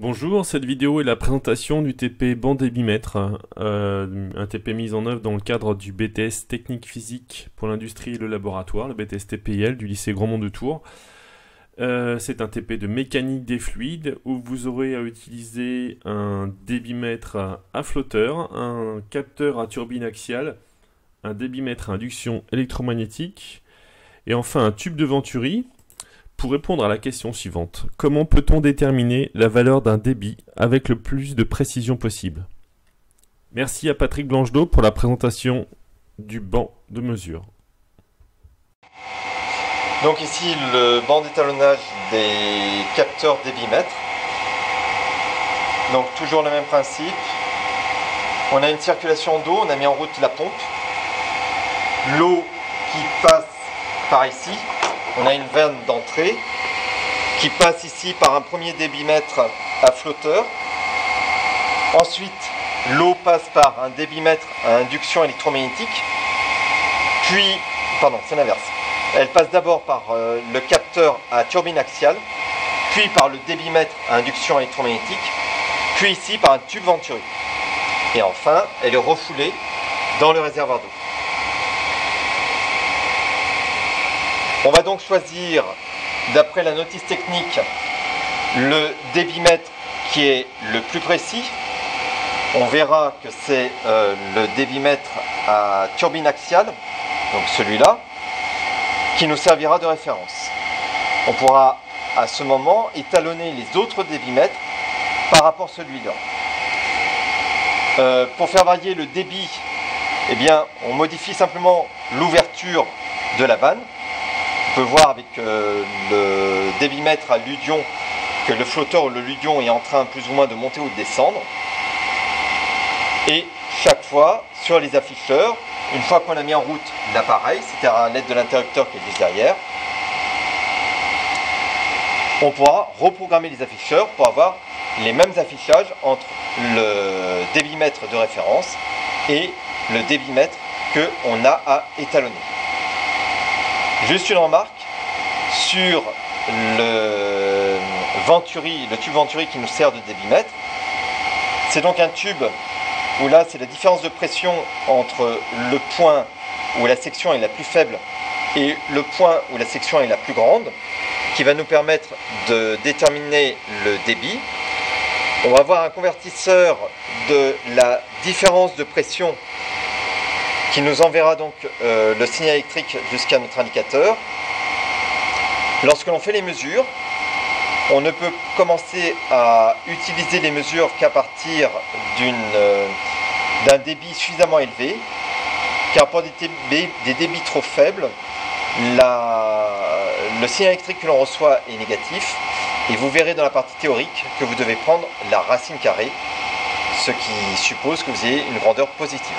Bonjour, cette vidéo est la présentation du TP banc débitmètre, un TP mis en œuvre dans le cadre du BTS Technique Physique pour l'industrie et le laboratoire, le BTS TPIL du lycée Grandmont de Tours. C'est un TP de mécanique des fluides où vous aurez à utiliser un débitmètre à flotteur, un capteur à turbine axiale, un débitmètre à induction électromagnétique et enfin un tube de Venturi. Pour répondre à la question suivante, comment peut-on déterminer la valeur d'un débit avec le plus de précision possible? Merci à Patrick Blanchedeau pour la présentation du banc de mesure. Donc ici le banc d'étalonnage des capteurs débitmètres. Donc toujours le même principe. On a une circulation d'eau, on a mis en route la pompe. L'eau qui passe par ici. On a une vanne d'entrée qui passe ici par un premier débitmètre à flotteur. Ensuite, l'eau passe par un débitmètre à induction électromagnétique. Puis, pardon, c'est l'inverse. Elle passe d'abord par le capteur à turbine axiale, puis par le débitmètre à induction électromagnétique, puis ici par un tube Venturi. Et enfin, elle est refoulée dans le réservoir d'eau. On va donc choisir, d'après la notice technique, le débitmètre qui est le plus précis. On verra que c'est le débitmètre à turbine axiale, donc celui-là, qui nous servira de référence. On pourra à ce moment étalonner les autres débitmètres par rapport à celui-là. Pour faire varier le débit, eh bien, on modifie simplement l'ouverture de la vanne. On peut voir avec le débitmètre à ludion que le flotteur ou le ludion est en train plus ou moins de monter ou de descendre. Et chaque fois, sur les afficheurs, une fois qu'on a mis en route l'appareil, c'est-à-dire à l'aide de l'interrupteur qui est juste derrière, on pourra reprogrammer les afficheurs pour avoir les mêmes affichages entre le débitmètre de référence et le débitmètre qu'on a à étalonner. Juste une remarque sur le tube Venturi qui nous sert de débitmètre. C'est donc un tube où là c'est la différence de pression entre le point où la section est la plus faible et le point où la section est la plus grande qui va nous permettre de déterminer le débit. On va avoir un convertisseur de la différence de pression qui nous enverra donc le signal électrique jusqu'à notre indicateur. Lorsque l'on fait les mesures, on ne peut commencer à utiliser les mesures qu'à partir d'un débit suffisamment élevé, car pour des débits trop faibles, le signal électrique que l'on reçoit est négatif, et vous verrez dans la partie théorique que vous devez prendre la racine carrée, ce qui suppose que vous ayez une grandeur positive.